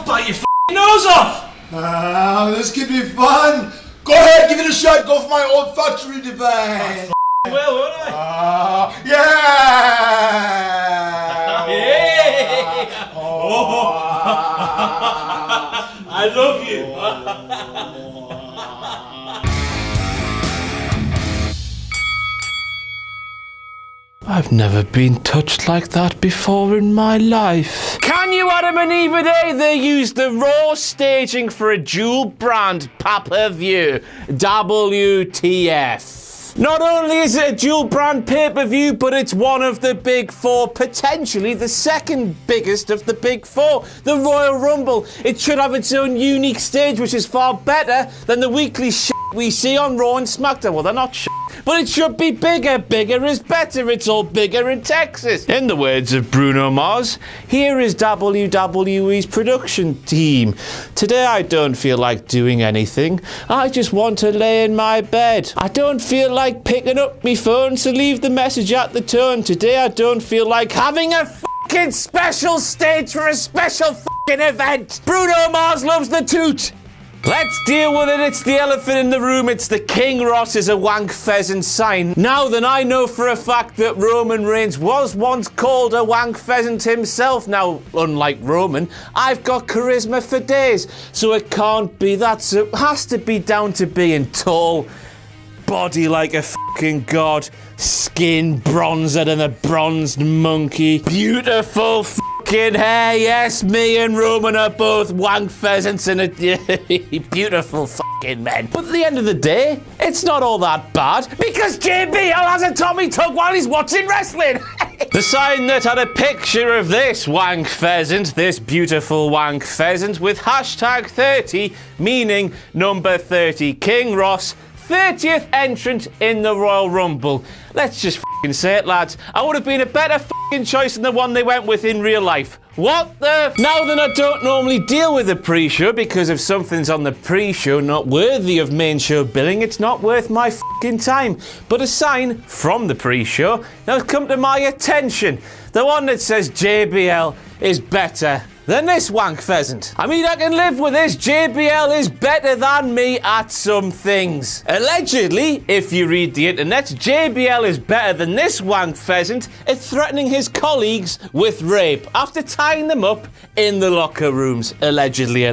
I'll bite your f***ing nose off! This could be fun. Go ahead, give it a shot. Go for my olfactory device. Well, won't I? Yeah. Yay! Oh. I love you. I've never been touched like that before in my life. Can you, Adam and Eve, today? They used the raw staging for a dual brand pay-per-view. WTF. Not only is it a dual brand pay-per-view, but it's one of the big four, potentially the second biggest of the big four, the Royal Rumble. It should have its own unique stage, which is far better than the weekly shit we see on Raw and SmackDown. Well, they're not shit, but it should be bigger. Bigger is better. It's all bigger in Texas. In the words of Bruno Mars, here is WWE's production team. Today I don't feel like doing anything. I just want to lay in my bed. I don't feel like picking up my phone to leave the message at the tone. Today I don't feel like having a fucking special stage for a special fucking event. Bruno Mars loves the toot. Let's deal with it. It's the elephant in the room. It's the King Ross is a wank pheasant sign. Now then, I know for a fact that Roman Reigns was once called a wank pheasant himself. Now, unlike Roman, I've got charisma for days, so it can't be that. So it has to be down to being tall, body like a fucking god, skin bronzer than a bronzed monkey, beautiful fucking hair. Yes, me and Roman are both wank pheasants and beautiful fucking men. But at the end of the day, it's not all that bad because JBL has a Tommy tug while he's watching wrestling. The sign that had a picture of this wank pheasant, this beautiful wank pheasant, with hashtag 30, meaning number 30, King Ross, 30th entrant in the Royal Rumble. Let's just f***ing say it, lads. I would have been a better f***ing choice than the one they went with in real life. What the? Now then, I don't normally deal with the pre-show because if something's on the pre-show not worthy of main show billing, it's not worth my f***ing time. But a sign from the pre-show has come to my attention. The one that says JBL is better than this wank pheasant. I mean, I can live with this. JBL is better than me at some things. Allegedly, if you read the internet, JBL is better than this wank pheasant at threatening his colleagues with rape after tying them up in the locker rooms. Allegedly,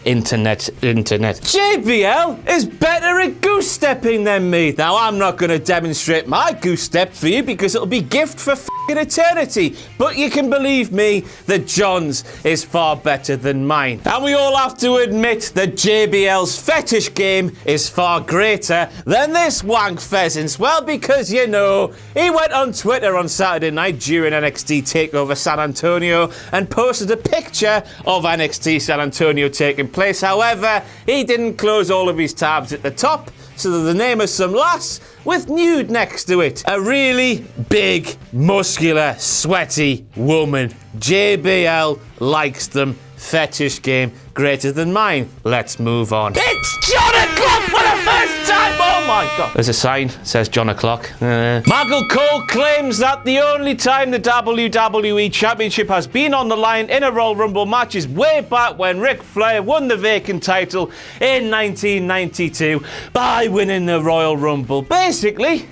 internet. JBL is better at goose stepping than me. Now, I'm not going to demonstrate my goose step for you because it'll be gift for f***ing eternity. But you can believe me that John's is far better than mine. And we all have to admit that JBL's fetish game is far greater than this wank pheasant's. Well, because, you know, he went on Twitter on Saturday night during NXT TakeOver San Antonio and posted a picture of NXT San Antonio taking place. However, he didn't close all of his tabs at the top, so that the name of some lass with nude next to it. A really big, muscular, sweaty woman. JBL likes them. Fetish game greater than mine. Let's move on. It's John O'Clock for the first time! Oh my god. There's a sign that says John O'Clock. Michael Cole claims that the only time the WWE Championship has been on the line in a Royal Rumble match is way back when Ric Flair won the vacant title in 1992 by winning the Royal Rumble. Basically,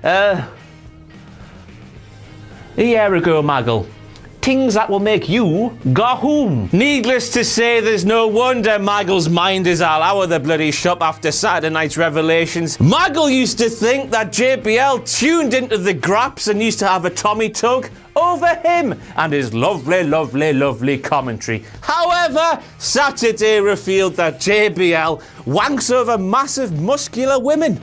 a year ago, Maggle. Things that will make you go home. Needless to say, there's no wonder Maggle's mind is all out of the bloody shop after Saturday night's revelations. Maggle used to think that JBL tuned into the graps and used to have a Tommy tug over him and his lovely commentary. However, Saturday revealed that JBL wanks over massive muscular women.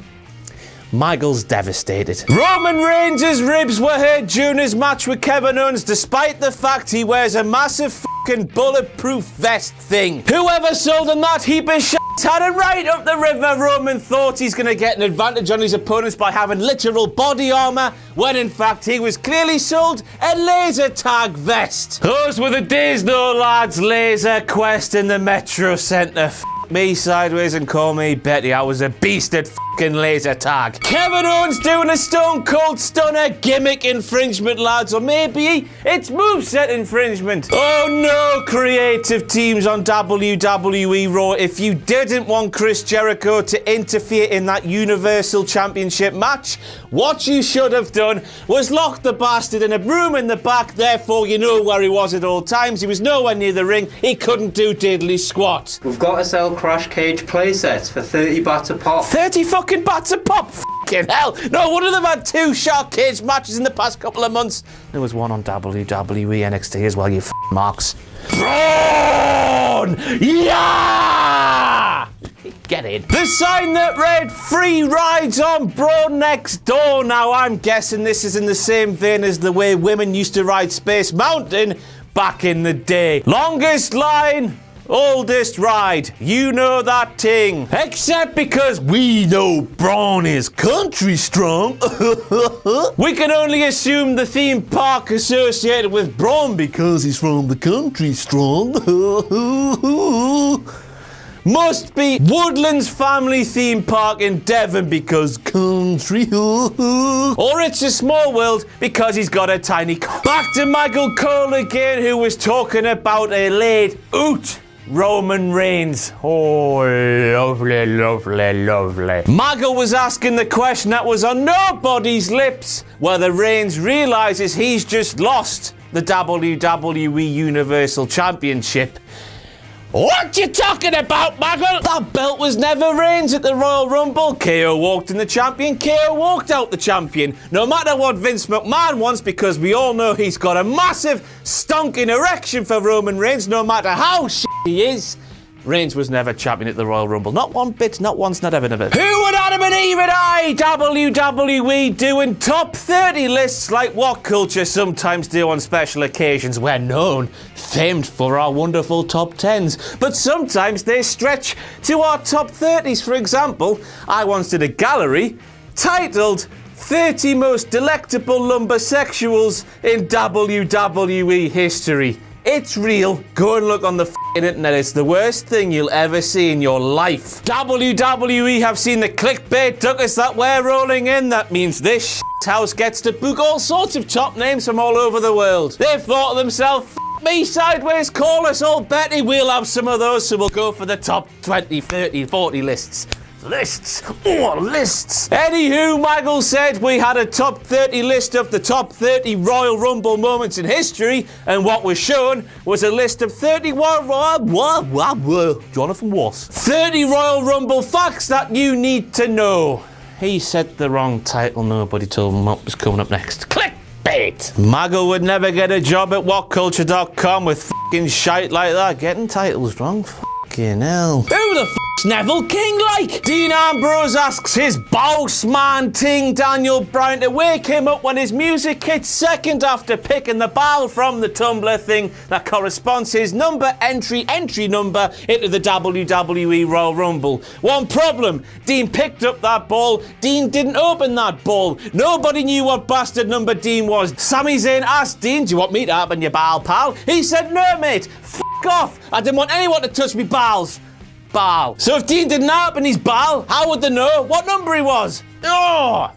Michael's devastated. Roman Reigns' ribs were hurt during his match with Kevin Owens, despite the fact he wears a massive fucking bulletproof vest thing. Whoever sold him that heap of shit had it right up the river. Roman thought he's going to get an advantage on his opponents by having literal body armor, when in fact he was clearly sold a laser tag vest. Those were the days though, lads. Laser Quest in the Metro Centre. me sideways and call me Betty. I was a beast at fucking laser tag. Kevin Owens doing a Stone Cold Stunner gimmick infringement, lads. Or maybe it's moveset infringement. Oh no, creative teams on WWE Raw. If you didn't want Chris Jericho to interfere in that Universal Championship match, what you should have done was lock the bastard in a room in the back. Therefore, you know where he was at all times. He was nowhere near the ring. He couldn't do diddly squat. We've got to sell Crash Cage playsets for 30 bats a pop. 30 fucking bats a pop. Fucking hell. No wonder they've had 2 Shark Cage matches in the past couple of months. There was one on WWE NXT as well, you marks. Braun! Yeah! Get in. The sign that read free rides on Braun next door. Now, I'm guessing this is in the same vein as the way women used to ride Space Mountain back in the day. Longest line, oldest ride. You know that ting. Except because we know Braun is country strong. We can only assume the theme park associated with Braun because he's from the country strong. Must be Woodlands Family Theme Park in Devon because country. Or It's a Small World because he's got a tiny cock. Back to Michael Cole again, who was talking about a laid out Roman Reigns. Oh, lovely, lovely, lovely. Michael was asking the question that was on nobody's lips, whether Reigns realizes he's just lost the WWE Universal Championship. What you talking about, Michael? That belt was never Reigns at the Royal Rumble. KO walked in the champion, KO walked out the champion. No matter what Vince McMahon wants, because we all know he's got a massive stonking erection for Roman Reigns, no matter how shit he is. Reigns was never champion at the Royal Rumble. Not one bit, not once, not ever, never. Who would Adam and Eve and I, WWE, doing top 30 lists like what Culture sometimes do on special occasions? We're known, famed for our wonderful top 10s. But sometimes they stretch to our top 30s. For example, I once did a gallery titled 30 Most Delectable Lumbersexuals in WWE History. It's real. Go and look on the f***ing internet. It's the worst thing you'll ever see in your life. WWE have seen the clickbait duckers that we're rolling in. That means this house gets to book all sorts of top names from all over the world. They've thought to themselves, f*** me sideways, call us all Betty. We'll have some of those, so we'll go for the top 20, 30, 40 lists. Lists. Oh, lists. Anywho, Michael said we had a top 30 list of the top 30 Royal Rumble moments in history, and what was shown was a list of 30 Jonathan Wass. 30 Royal Rumble facts that you need to know. He said the wrong title. Nobody told him what was coming up next. Clickbait. Mago would never get a job at whatculture.com with fucking shite like that. Getting titles wrong. Fucking hell. Who the f***'s Neville King like? Dean Ambrose asks his boss man ting Daniel Bryan to wake him up when his music hits second after picking the ball from the tumbler thing that corresponds his entry number into the WWE Royal Rumble. One problem, Dean picked up that ball, Dean didn't open that ball. Nobody knew what bastard number Dean was. Sami Zayn asked Dean, do you want me to open your ball, pal? He said, no mate, f*** off. I didn't want anyone to touch me balls. Ball. So if Dean didn't open his ball, how would they know what number he was? Oh!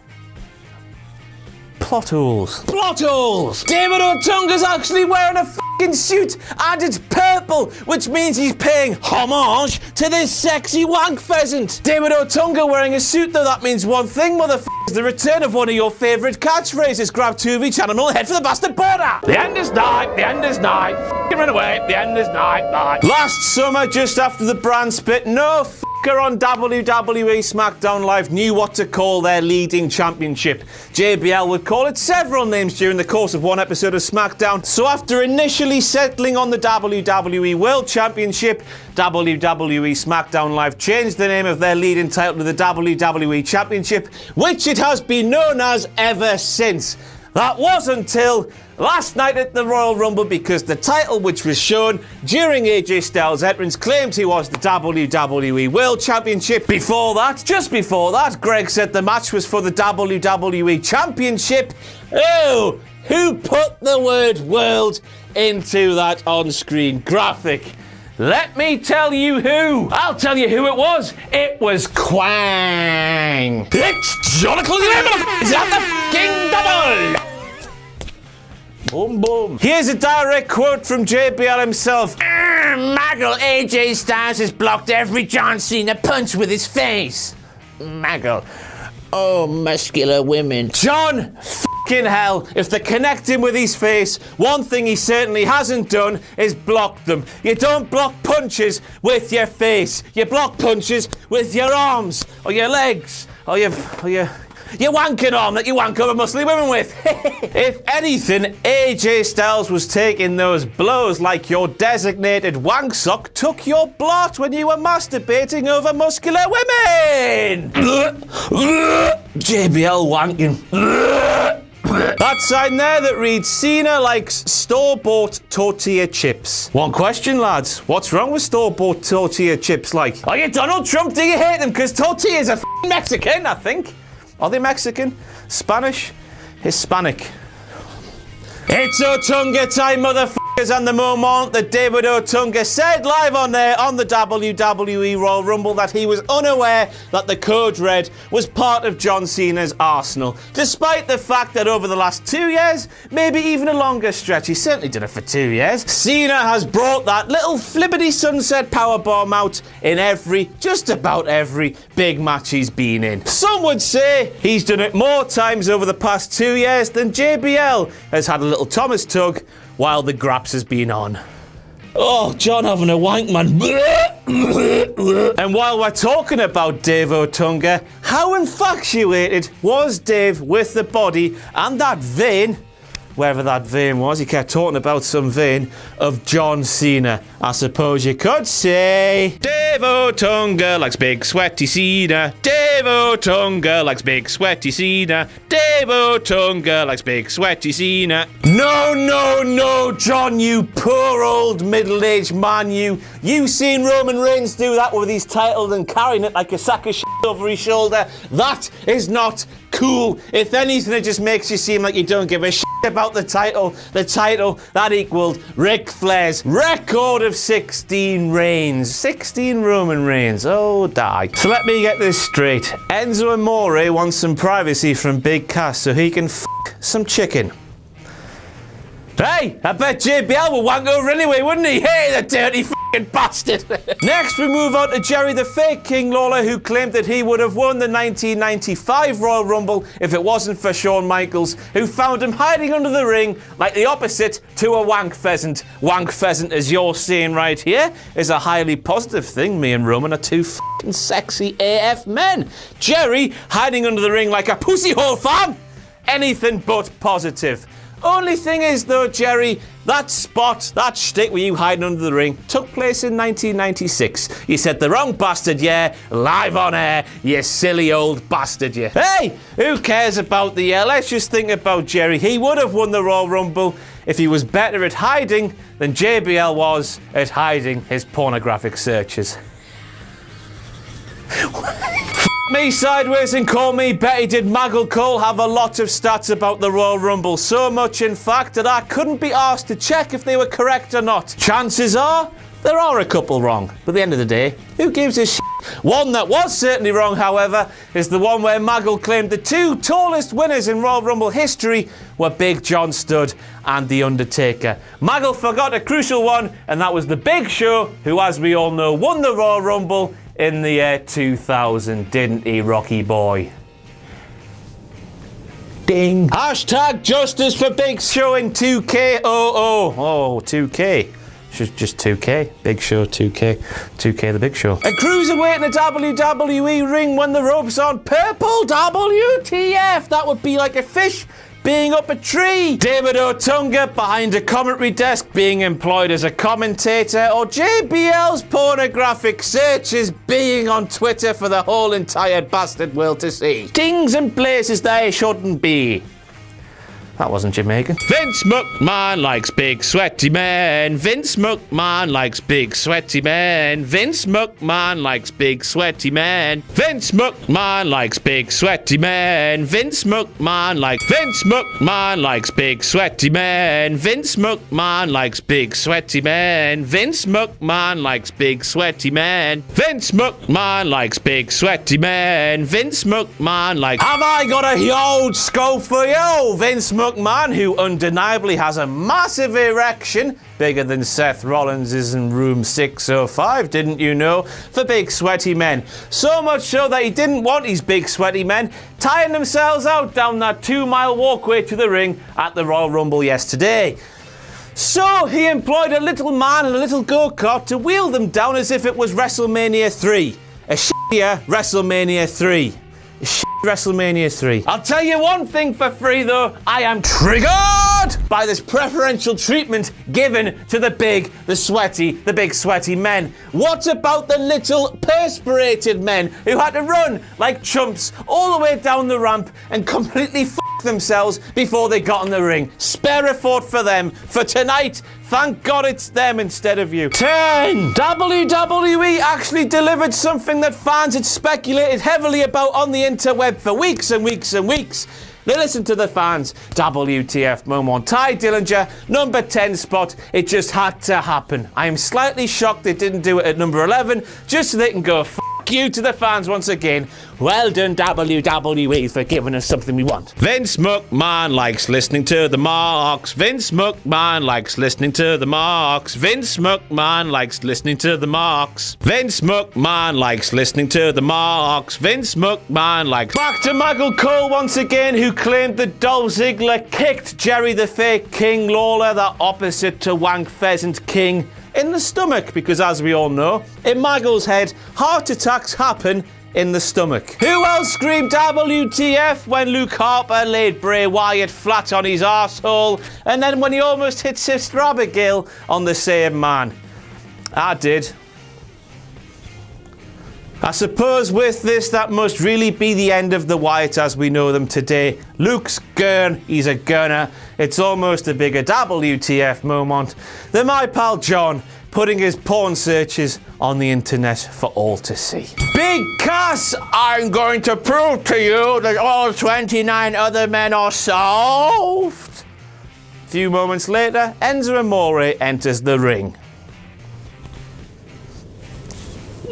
Plot holes. Plot holes! David Otunga's actually wearing a fucking suit and it's purple, which means he's paying homage to this sexy wank pheasant. David Otunga wearing a suit, though, that means one thing, motherfuckers. The return of one of your favourite catchphrases. Grab 2 of each animal, head for the bastard border. The end is nigh, the end is nigh. F***ing run away, the end is nigh, nigh. Last summer, just after the brand split, no f***er on WWE SmackDown Live knew what to call their leading championship. JBL would call it several names during the course of one episode of SmackDown. So after initially settling on the WWE World Championship, WWE SmackDown Live changed the name of their leading title to the WWE Championship, which it has been known as ever since. That was until last night at the Royal Rumble, because the title which was shown during AJ Styles' entrance claimed he was the WWE World Championship. Before that, just before that, Greg said the match was for the WWE Championship. Oh, who put the word world into that on-screen graphic? Let me tell you who. I'll tell you who it was. It was Quang. It's Jonathan Lemon. Is that the fucking double? Boom, boom. Here's a direct quote from JBL himself. Maggle, AJ Styles has blocked every John Cena punch with his face. Maggle. Oh, muscular women. John fucking hell. If they're connecting with his face, one thing he certainly hasn't done is block them. You don't block punches with your face. You block punches with your arms or your legs or your wanking arm that you wank over muscly women with. If anything, AJ Styles was taking those blows like your designated wank sock took your blot when you were masturbating over muscular women. JBL wanking. That sign there that reads Cena likes store-bought tortilla chips. One question, lads. What's wrong with store-bought tortilla chips like? Are you Donald Trump? Do you hate them? Because tortillas are Mexican, I think. Are they Mexican? Spanish? Hispanic? It's Otunga time, motherfuckers, and the moment that David Otunga said live on there on the WWE Royal Rumble that he was unaware that the code red was part of John Cena's arsenal, despite the fact that over the last 2 years, maybe even a longer stretch, he certainly did it for 2 years, Cena has brought that little flippity sunset powerbomb out in just about every big match he's been in. Some would say he's done it more times over the past 2 years than JBL has had a little Thomas tug while the Graps has been on. Oh, John having a wank, man. And while we're talking about Dave Otunga, how infatuated was Dave with the body and that vein, wherever that vein was, he kept talking about some vein, of John Cena. I suppose you could say Dave Otunga likes big sweaty Cena. Dave Otunga likes big sweaty Cena. Dave Otunga likes big sweaty Cena. No, no, no, John, you poor old middle-aged man, you seen Roman Reigns do that with his title and carrying it like a sack of shit over his shoulder. That is not cool. If anything, it just makes you seem like you don't give a shit about the title. The title that equaled Ric Flair's record of 16 reigns. 16 Roman reigns. Oh, die. So let me get this straight. Enzo Amore wants some privacy from Big Cass so he can some chicken. Hey, I bet JBL would wank over anyway, wouldn't he? Hey, the dirty bastard. Next, we move on to Jerry the Fake King Lawler, who claimed that he would have won the 1995 Royal Rumble if it wasn't for Shawn Michaels, who found him hiding under the ring like the opposite to a wank pheasant. Wank pheasant, as you're seeing right here, is a highly positive thing. Me and Roman are two sexy AF men. Jerry hiding under the ring like a pussy hole, fam. Anything but positive. Only thing is, though, Jerry, that spot, that shtick where you hiding under the ring, took place in 1996. You said the wrong bastard, yeah, live on air, you silly old bastard, yeah. Hey, who cares about the year? Let's just think about Jerry. He would have won the Royal Rumble if he was better at hiding than JBL was at hiding his pornographic searches. Me sideways and call me Betty. Did Maggle Cole have a lot of stats about the Royal Rumble? So much, in fact, that I couldn't be asked to check if they were correct or not. Chances are, there are a couple wrong. But at the end of the day, who gives a shit? One that was certainly wrong, however, is the one where Maggle claimed the two tallest winners in Royal Rumble history were Big John Studd and The Undertaker. Maggle forgot a crucial one, and that was the Big Show, who, as we all know, won the Royal Rumble in the year 2000, didn't he, Rocky boy? Ding. Hashtag justice for Big Show in 2K. Oh, 2K. Just 2K. Big Show 2K. 2K the Big Show. A cruiserweight in a WWE ring when the rope's on purple. WTF. That would be like a fish being up a tree. David Otunga behind a commentary desk being employed as a commentator, or JBL's pornographic searches being on Twitter for the whole entire bastard world to see. Things and places they shouldn't be. That wasn't Jamaican. Vince McMahon likes big sweaty men. Vince McMahon likes big sweaty men. Vince McMahon likes big sweaty men. Vince McMahon likes big sweaty men. Vince McMahon likes big sweaty men. Vince McMahon likes big sweaty men. Vince McMahon likes big sweaty men. Vince McMahon likes big sweaty men. Vince McMahon likes. Have I got a huge scope for you, Vince McMahon, who undeniably has a massive erection, bigger than Seth Rollins is in room 605, didn't you know, for big sweaty men. So much so that he didn't want his big sweaty men tying themselves out down that 2-mile walkway to the ring at the Royal Rumble yesterday. So he employed a little man and a little go-kart to wheel them down as if it was WrestleMania 3. A shittier WrestleMania 3. WrestleMania 3. I'll tell you one thing for free though, I am triggered by this preferential treatment given to the big sweaty men. What about the little perspirated men who had to run like chumps all the way down the ramp and completely themselves before they got in the ring? Spare a thought for them for tonight. Thank God it's them instead of you. 10. WWE actually delivered something that fans had speculated heavily about on the interweb for weeks and weeks and weeks. They listened to the fans. WTF moment. Ty Dillinger, number 10 spot. It just had to happen. I am slightly shocked they didn't do it at number 11, just so they can go f*** you to the fans once again. Well done, WWE, for giving us something we want. Vince McMahon likes listening to the marks. Vince McMahon likes listening to the marks. Vince McMahon likes listening to the marks. Vince McMahon likes listening to the marks. Vince McMahon likes. Back to Michael Cole once again, who claimed that Dolph Ziggler kicked Jerry the Fake King Lawler, the opposite to Wank Pheasant King, in the stomach, because as we all know, in Michael's head, heart attacks happen in the stomach. Who else screamed WTF when Luke Harper laid Bray Wyatt flat on his arsehole, and then when he almost hit Sister Abigail on the same man? I did. I suppose with this, that must really be the end of the Wyatts as we know them today. Luke's gone, he's a gunner. It's almost a bigger WTF moment than my pal John putting his porn searches on the internet for all to see. Big Cass, I'm going to prove to you that all 29 other men are soft. A few moments later, Enzo Amore enters the ring.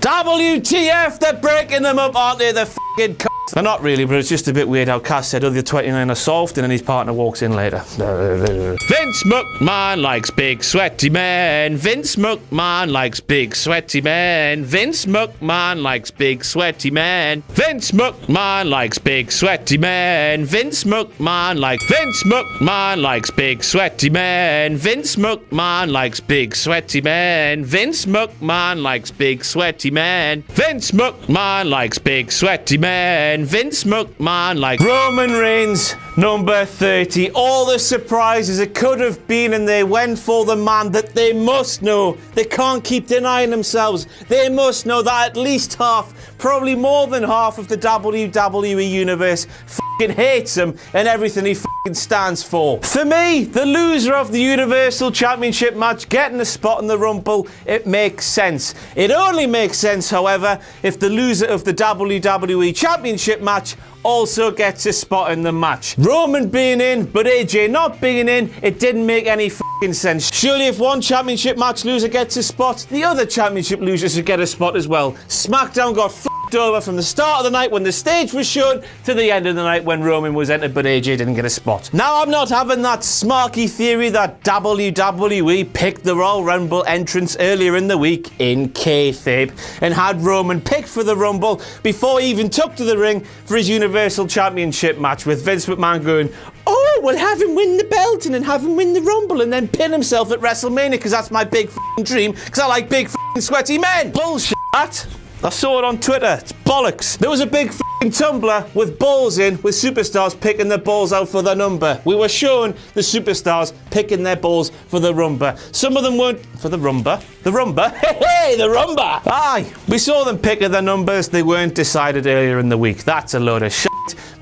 WTF, they're breaking them up, aren't they, the f***ing c***? They're not really, but it's just a bit weird how Cass said other 29 are soft and then his partner walks in later. Vince McMahon likes big sweaty men. Vince McMahon likes big sweaty men. Vince McMahon likes big sweaty men. Vince McMahon likes big sweaty men. Vince McMahon likes big sweaty men. Vince McMahon likes big sweaty men. Vince McMahon likes big sweaty men. Vince McMahon likes big sweaty men. Vince McMahon likes Roman Reigns, number 30. All the surprises it could have been, and they went for the man that they must know. They can't keep denying themselves. They must know that at least half, probably more than half of the WWE universe f***ing hates him and everything he f***ing stands for. For me, the loser of the Universal Championship match getting a spot in the Rumble, it makes sense. It only makes sense, however, if the loser of the WWE Championship match also gets a spot in the match. Roman being in, but AJ not being in, it didn't make any f***ing sense. Surely if one championship match loser gets a spot, the other championship loser should get a spot as well. SmackDown got f***ed over from the start of the night when the stage was shown to the end of the night when Roman was entered, but AJ didn't get a spot. Now I'm not having that smarky theory that WWE picked the Royal Rumble entrance earlier in the week in kayfabe and had Roman picked for the Rumble before he even took to the ring for his Universal Championship match, with Vince McMahon going, oh, we'll have him win the belt and then have him win the Rumble and then pin himself at WrestleMania because that's my big f***ing dream, because I like big f***ing sweaty men. Bullshit. I saw it on Twitter. It's bollocks. There was a big f***ing Tumblr with balls in, with superstars picking their balls out for their number. We were shown the superstars picking their balls for the Rumba. Some of them weren't for the Rumba. The Rumba? Hey, the Rumba! Aye, we saw them picking their numbers. They weren't decided earlier in the week. That's a load of shit.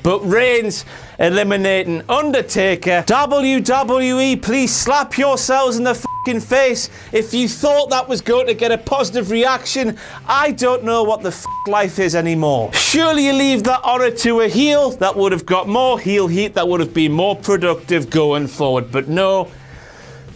But Reigns eliminating Undertaker. WWE, please slap yourselves in the fucking face if you thought that was going to get a positive reaction. I don't know what the life is anymore. Surely you leave that honor to a heel that would have got more heel heat, that would have been more productive going forward. But no,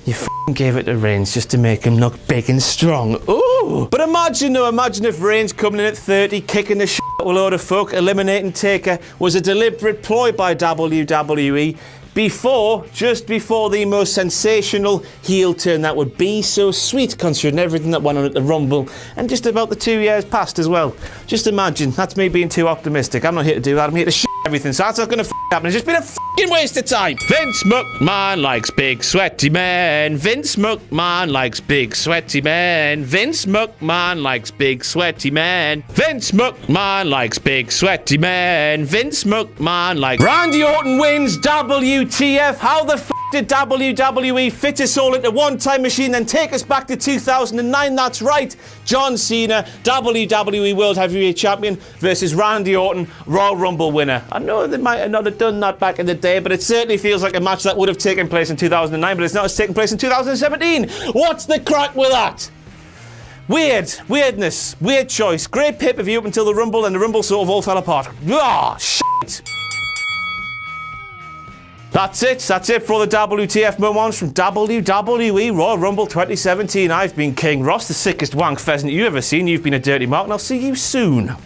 you gave it to Reigns just to make him look big and strong. Ooh! But imagine if Reigns coming in at 30, kicking the shit out of a load of folk, eliminating Taker, was a deliberate ploy by WWE just before the most sensational heel turn that would be so sweet, considering everything that went on at the Rumble and just about the 2 years past as well. Just imagine. That's me being too optimistic. I'm not here to do that. I'm here to shit everything. So that's not going to happen. It's just been a waste of time. Vince McMahon likes big sweaty men. Vince McMahon likes big sweaty men. Vince McMahon likes big sweaty men. Vince McMahon likes big sweaty men. Vince McMahon likes... Randy Orton wins. WTF? How the did WWE fit us all into one time machine, then take us back to 2009? That's right. John Cena, WWE World Heavyweight Champion versus Randy Orton, Royal Rumble winner. I know they might not have done that back in the day, but it certainly feels like a match that would have taken place in 2009, but it's not. It's taken place in 2017. What's the crack with that? Weirdness, weird choice. Great pay-per-view up until the Rumble, and the Rumble sort of all fell apart. Ah, shit. That's it for all the WTF moments from WWE Royal Rumble 2017. I've been King Ross, the sickest wank pheasant you've ever seen. You've been a dirty mark, and I'll see you soon.